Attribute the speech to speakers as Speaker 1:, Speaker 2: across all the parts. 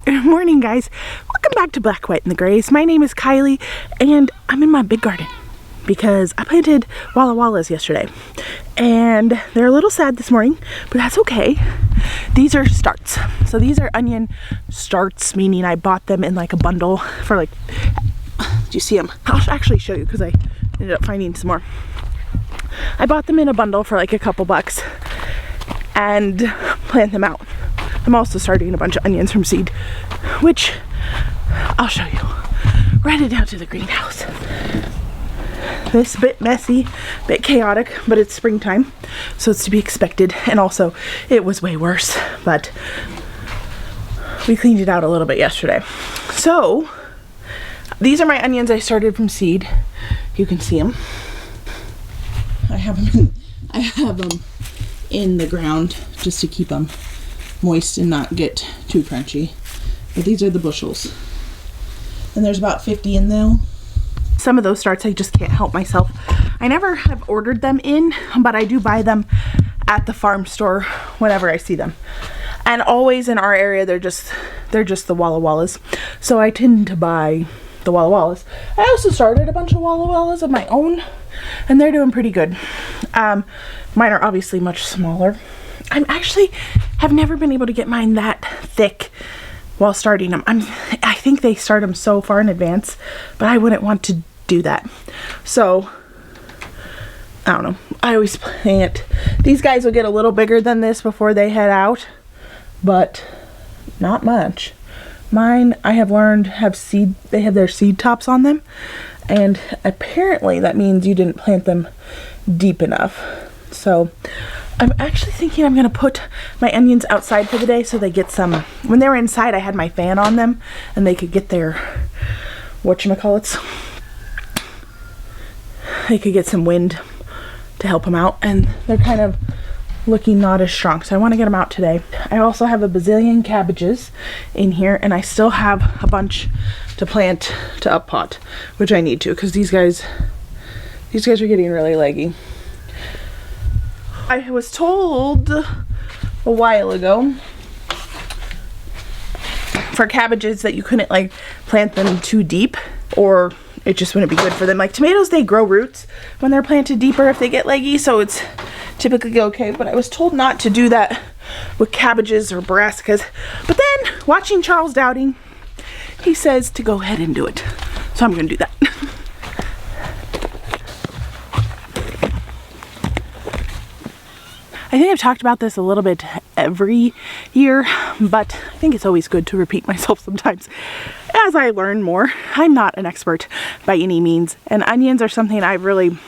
Speaker 1: Good morning, guys. Welcome back to Black, White, and the Grays. My name is Kylie, and I'm in my big garden because I planted Walla Wallas yesterday. And they're a little sad this morning, but that's okay. These are starts. So these are onion starts, meaning I bought them in like a bundle for like, do you see them? I'll actually show you because I ended up finding some more. I bought them in a bundle for like a couple bucks and plant them out. I'm also starting a bunch of onions from seed, which I'll show you. We're headed down to the greenhouse. This bit messy, bit chaotic, but it's springtime, so it's to be expected. And also, it was way worse, but we cleaned it out a little bit yesterday. So, these are my onions I started from seed. You can see them. I have them in the ground just to keep them moist and not get too crunchy. But these are the bushels. And there's about 50 in there. Some of those starts I just can't help myself. I never have ordered them in, but I do buy them at the farm store whenever I see them. And always in our area they're just the Walla Wallas. So I tend to buy the Walla Wallas. I also started a bunch of Walla Wallas of my own, and they're doing pretty good. Mine are obviously much smaller. Have never been able to get mine that thick while starting them. I think they start them so far in advance, but I wouldn't want to do that. So, I don't know. I always plant. These guys will get a little bigger than this before they head out, but not much. Mine, I have learned, they have their seed tops on them, and apparently that means you didn't plant them deep enough. So, I'm actually thinking I'm going to put my onions outside for the day so they get some. When they were inside, I had my fan on them and they could get their, whatchamacallits. They could get some wind to help them out, and they're kind of looking not as strong. So I want to get them out today. I also have a bazillion cabbages in here, and I still have a bunch to plant to up pot, which I need to because these guys are getting really leggy. I was told a while ago for cabbages that you couldn't like plant them too deep or it just wouldn't be good for them. Like tomatoes, they grow roots when they're planted deeper if they get leggy, so it's typically okay. But I was told not to do that with cabbages or brassicas. But then watching Charles Dowding, he says to go ahead and do it. So I'm going to do that. I think I've talked about this a little bit every year, but I think it's always good to repeat myself sometimes as I learn more. I'm not an expert by any means, and onions are something I've really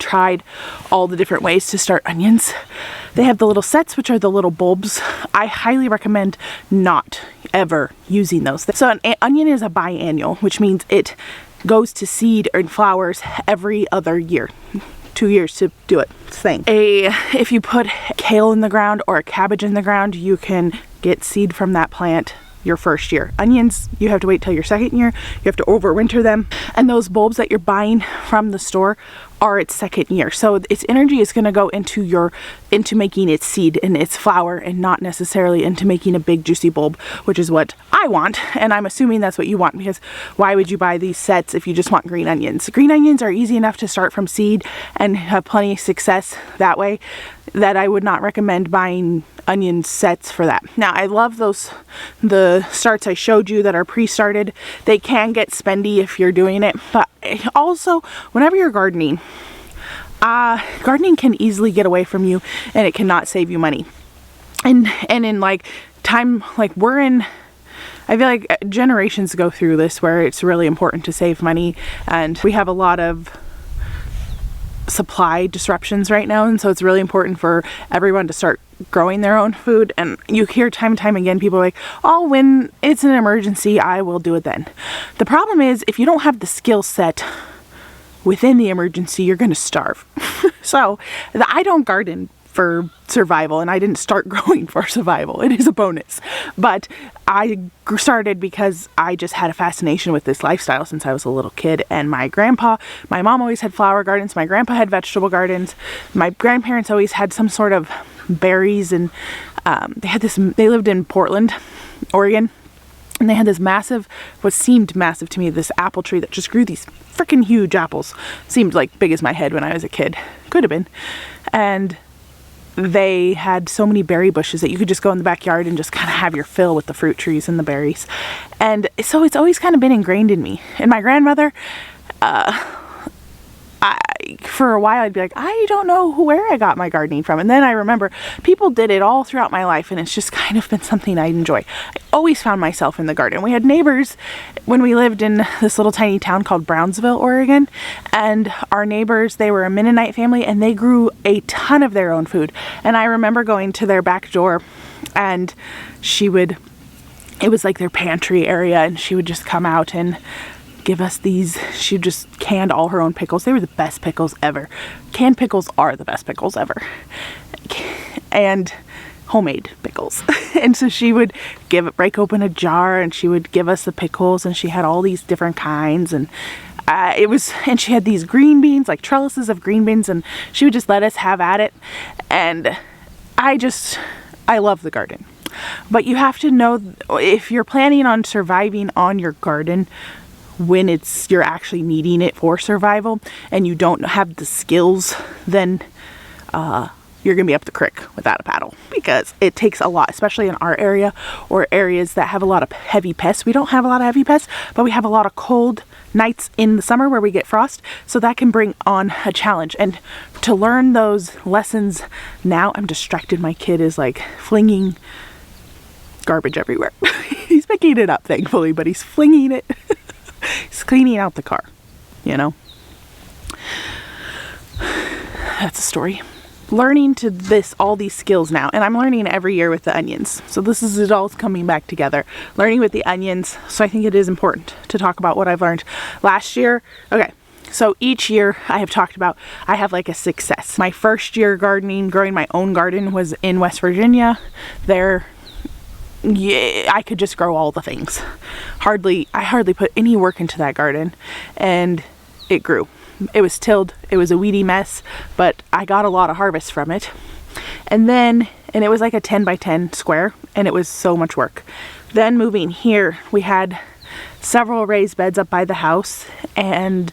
Speaker 1: tried all the different ways to start onions. They have the little sets, which are the little bulbs. I highly recommend not ever using those. So an onion is a biannual, which means it goes to seed and flowers every other year. 2 years to do it thing. If you put kale in the ground or a cabbage in the ground, you can get seed from that plant your first year. Onions, you have to wait till your second year. You have to overwinter them. And those bulbs that you're buying from the store are its second year. So its energy is going to go into making its seed and its flower, and not necessarily into making a big juicy bulb, which is what I want. And I'm assuming that's what you want, because why would you buy these sets if you just want green onions? Green onions are easy enough to start from seed and have plenty of success that way, that I would not recommend buying onion sets for that. Now I love the starts I showed you that are pre-started. They can get spendy if you're doing it, but also whenever you're gardening can easily get away from you, and it cannot save you money. And in like time, like I feel like generations go through this where it's really important to save money, and we have a lot of supply disruptions right now, and so it's really important for everyone to start growing their own food. And you hear time and time again, people are like, oh, when it's an emergency, I will do it then. The problem is, if you don't have the skill set within the emergency, you're going to starve. So I don't garden for survival, and I didn't start growing for survival. It is a bonus, but I started because I just had a fascination with this lifestyle since I was a little kid. And my mom always had flower gardens, my grandpa had vegetable gardens, my grandparents always had some sort of berries, and they lived in Portland, Oregon. And they had this massive, what seemed massive to me, this apple tree that just grew these freaking huge apples. Seemed like big as my head when I was a kid. Could have been. And they had so many berry bushes that you could just go in the backyard and just kind of have your fill with the fruit trees and the berries. And so it's always kind of been ingrained in me. And my grandmother, for a while I'd be like, I don't know where I got my gardening from. And then I remember people did it all throughout my life, and it's just kind of been something I enjoy. I always found myself in the garden. We had neighbors when we lived in this little tiny town called Brownsville, Oregon, and our neighbors, they were a Mennonite family, and they grew a ton of their own food. And I remember going to their back door, and it was like their pantry area, and she would just come out and give us these. She just canned all her own pickles. They were the best pickles ever. Canned pickles are the best pickles ever. And homemade pickles. And so she would break open a jar, and she would give us the pickles, and she had all these different kinds, and and she had these green beans, like trellises of green beans, and she would just let us have at it. And I love the garden. But you have to know, if you're planning on surviving on your garden, when you're actually needing it for survival and you don't have the skills, then you're gonna be up the creek without a paddle, because it takes a lot, especially in our area or areas that have a lot of heavy pests. We don't have a lot of heavy pests, but we have a lot of cold nights in the summer where we get frost, so that can bring on a challenge. And to learn those lessons now, I'm distracted. My kid is like flinging garbage everywhere. He's picking it up, thankfully, but he's flinging it. He's cleaning out the car, you know. That's a story. Learning all these skills now, and I'm learning every year with the onions. So this is it all coming back together. Learning with the onions. So I think it is important to talk about what I've learned last year. Okay. So each year I have talked about, I have like a success. My first year gardening, growing my own garden, was in West Virginia. I could just grow all the things. I hardly put any work into that garden, and it grew. It was tilled. It was a weedy mess, but I got a lot of harvest from it. And it was like a 10 by 10 square, and it was so much work. Then moving here, we had several raised beds up by the house, and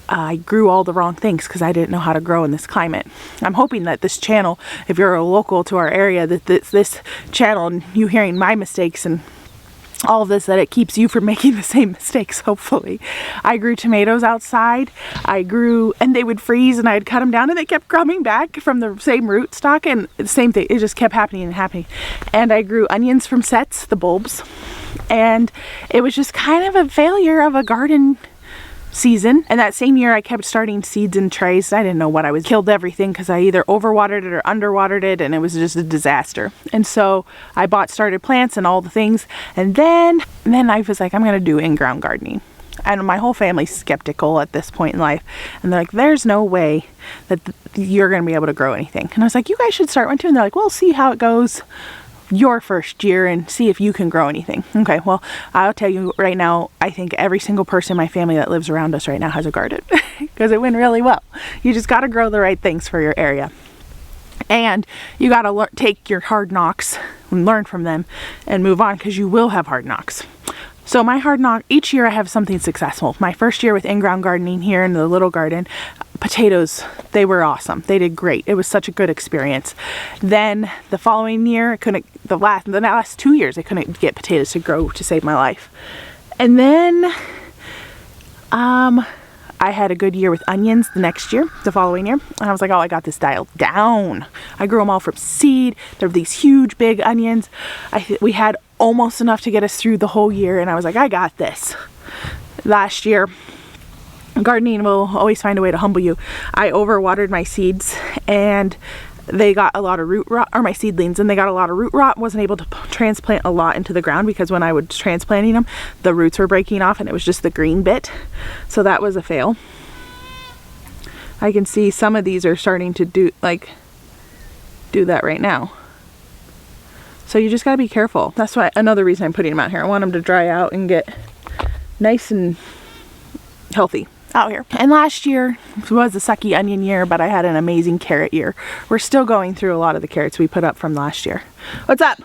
Speaker 1: I grew all the wrong things because I didn't know how to grow in this climate. I'm hoping that this channel, if you're a local to our area, that this channel and you hearing my mistakes and all of this, that it keeps you from making the same mistakes, hopefully. I grew tomatoes outside. And they would freeze, and I'd cut them down, and they kept coming back from the same root stock, and the same thing. It just kept happening and happening. And I grew onions from sets, the bulbs. And it was just kind of a failure of a garden season. And that same year I kept starting seeds in trays. I didn't know what I was. Killed everything because I either overwatered it or underwatered it, and it was just a disaster. And so I started plants and all the things, and then I was like, I'm gonna do in-ground gardening. And my whole family's skeptical at this point in life, and they're like, there's no way that you're gonna be able to grow anything. And I was like, you guys should start one too. And they're like, we'll see how it goes your first year and see if you can grow anything. Okay, well, I'll tell you right now, I think every single person in my family that lives around us right now has a garden because it went really well. You just got to grow the right things for your area. And you got to take your hard knocks and learn from them and move on, because you will have hard knocks. So my hard knock, each year I have something successful. My first year with in-ground gardening here in the little garden, potatoes, they were awesome. They did great. It was such a good experience. Then the following year, the last 2 years, I couldn't get potatoes to grow to save my life. And then I had a good year with onions the following year. And I was like, oh, I got this dialed down. I grew them all from seed. There were these huge, big onions. We had almost enough to get us through the whole year, and I was like, I got this. Last year, gardening will always find a way to humble you. I overwatered my seeds, and they got a lot of root rot, or my seedlings, and they got a lot of root rot. Wasn't able to transplant a lot into the ground because when I was transplanting them, the roots were breaking off, and it was just the green bit. So that was a fail. I can see some of these are starting to do that right now. So you just gotta be careful. That's why another reason I'm putting them out here. I want them to dry out and get nice and healthy out here. And last year was a sucky onion year, but I had an amazing carrot year. We're still going through a lot of the carrots we put up from last year. What's up?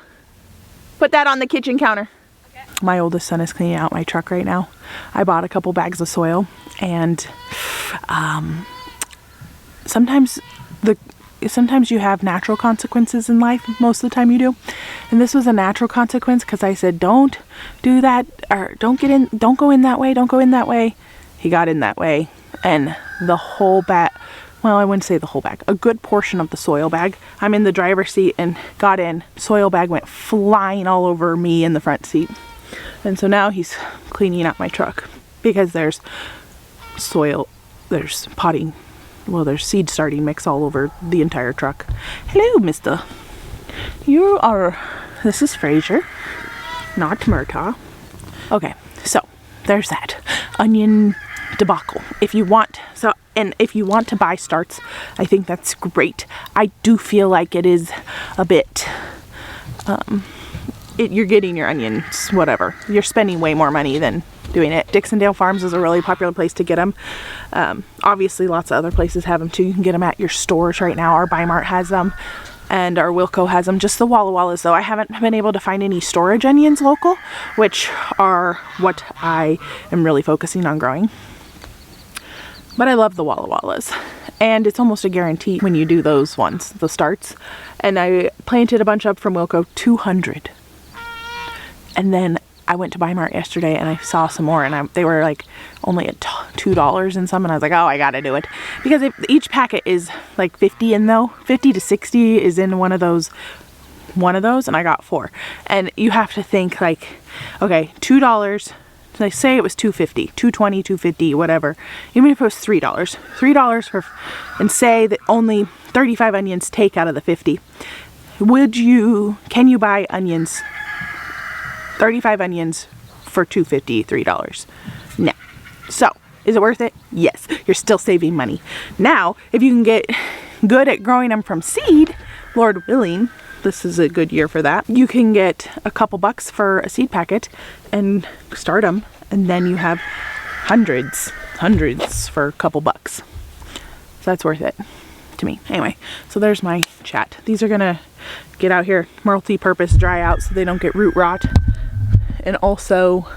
Speaker 1: Put that on the kitchen counter. Okay. My oldest son is cleaning out my truck right now. I bought a couple bags of soil, and sometimes you have natural consequences in life. Most of the time you do. And this was a natural consequence because I said, don't do that, or don't go in that way, don't go in that way. He got in that way, and the whole bag, well, I wouldn't say the whole bag, a good portion of the soil bag. I'm in the driver's seat and got in. Soil bag went flying all over me in the front seat. And so now he's cleaning out my truck because there's soil, there's potting, well, there's seed starting mix all over the entire truck. Hello, mister. This is Fraser, not Murtaugh. Okay, so there's that onion debacle. If you want to buy starts, I think that's great. I do feel like it is a bit, you're getting your onions, whatever. You're spending way more money than doing it. Dixondale Farms is a really popular place to get them. Obviously, lots of other places have them too. You can get them at your stores right now. Our Bi-Mart has them, and our Wilco has them. Just the Walla Wallas, though. I haven't been able to find any storage onions local, which are what I am really focusing on growing. But I love the Walla Wallas, and it's almost a guarantee when you do those ones, the starts. And I planted a bunch up from Wilco, 200. And then I went to Bi-Mart yesterday and I saw some more, and they were like only at $2 and some, and I was like, oh, I gotta do it. Because each packet is like 50 in though, 50 to 60 is in one of those, and I got 4. And you have to think like, okay, $2, they say it was $2.50, $2.20, $2.50, whatever. Even if it was $3 for, and say that only 35 onions take out of the 50. Can you buy onions, 35 onions for $2.50, $3? No. So, is it worth it? Yes. You're still saving money. Now, if you can get good at growing them from seed, Lord willing, this is a good year for that, you can get a couple bucks for a seed packet and start them, and then you have hundreds for a couple bucks. So that's worth it to me. Anyway, so there's my chat. These are gonna get out here, multi-purpose dry out so they don't get root rot, and also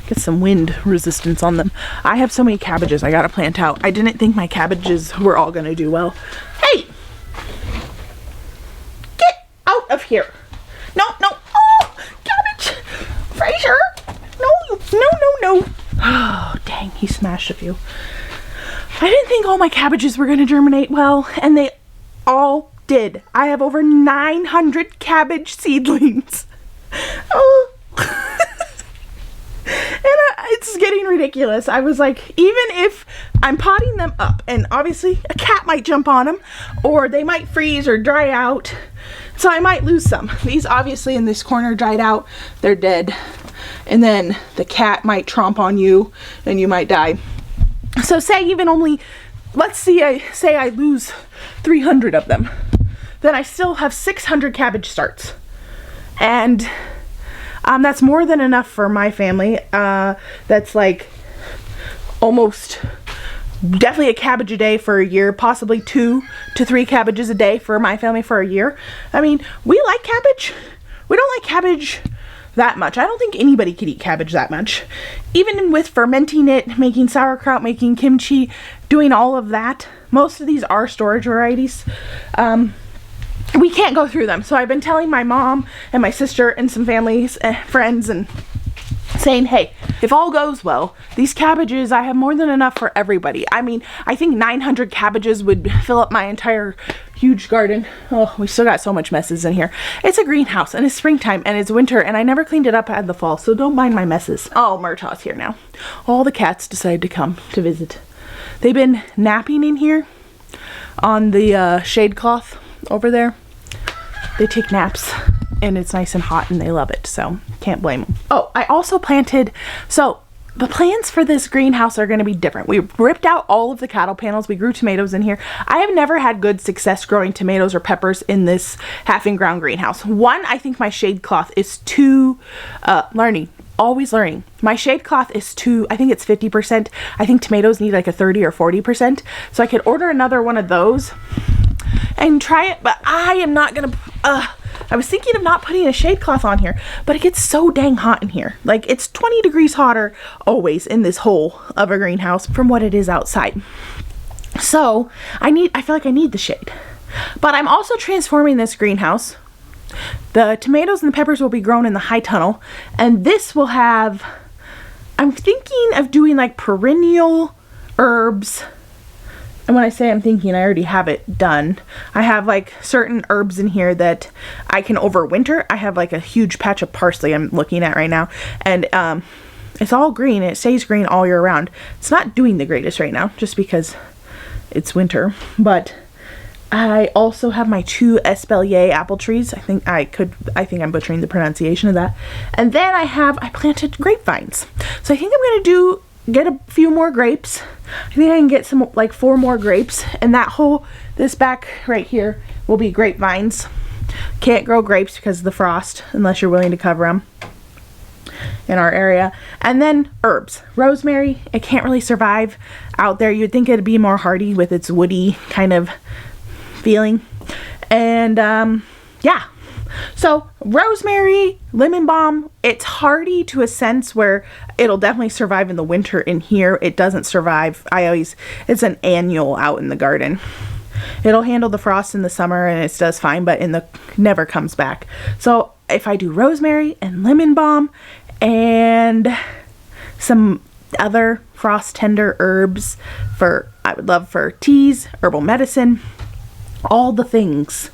Speaker 1: get some wind resistance on them. I have so many cabbages I gotta plant out. I didn't think my cabbages were all gonna do well. Hey! Get out of here! No! Oh! Cabbage! Fraser! No! Oh, dang, he smashed a few. I didn't think all my cabbages were gonna germinate well, and they all did. I have over 900 cabbage seedlings. Oh. And it's getting ridiculous. I was like, even if I'm potting them up, and obviously a cat might jump on them, or they might freeze or dry out, so I might lose some. These obviously in this corner dried out, they're dead. And then the cat might tromp on you and you might die. So say even only, let's say I lose 300 of them, then I still have 600 cabbage starts. And that's more than enough for my family. That's like almost definitely a cabbage a day for a year, possibly 2 to 3 cabbages a day for my family for a year. I mean, we like cabbage. We don't like cabbage that much. I don't think anybody could eat cabbage that much. Even with fermenting it, making sauerkraut, making kimchi, doing all of that, most of these are storage varieties. We can't go through them. So I've been telling my mom and my sister and some families, friends, and saying, hey, if all goes well, these cabbages, I have more than enough for everybody. I mean, I think 900 cabbages would fill up my entire huge garden. Oh, we still got so much messes in here. It's a greenhouse, and it's springtime, and it's winter, and I never cleaned it up at the fall, so don't mind my messes. Oh, Murtaugh's here now. All the cats decided to come to visit. They've been napping in here on the shade cloth over there. They take naps, and it's nice and hot, and they love it, so can't blame them. Oh, I also planted, so the plans for this greenhouse are going to be different. We ripped out all of the cattle panels. We grew tomatoes in here. I have never had good success growing tomatoes or peppers in this half-in-ground greenhouse. One, I think my shade cloth is too, always learning. My shade cloth is too, I think it's 50%. I think tomatoes need like a 30 or 40%. So I could order another one of those and try it, but I am not gonna, I was thinking of not putting a shade cloth on here, but it gets so dang hot in here. Like, it's 20 degrees hotter always in this hole of a greenhouse from what it is outside. So I feel like I need the shade. But I'm also transforming this greenhouse. The tomatoes and the peppers will be grown in the high tunnel, and this will have, I'm thinking of doing like perennial herbs. And when I say I'm thinking, I already have it done. I have like certain herbs in here that I can overwinter. I have like a huge patch of parsley I'm looking at right now, and it's all green. It stays green all year round. It's not doing the greatest right now just because it's winter, but I also have my 2 espalier apple trees. I think I'm butchering the pronunciation of that. And then I planted grapevines. So I think I'm gonna get a few more grapes. I think I can get some, like 4 more grapes, and this back right here will be grapevines. Can't grow grapes because of the frost unless you're willing to cover them in our area. And then herbs. Rosemary, it can't really survive out there. You'd think it'd be more hardy with its woody kind of feeling. And yeah. So rosemary, lemon balm, it's hardy to a sense where it'll definitely survive in the winter. In here, it doesn't survive. It's an annual out in the garden. It'll handle the frost in the summer and it does fine, but never comes back. So if I do rosemary and lemon balm and some other frost tender herbs I would love for teas, herbal medicine, all the things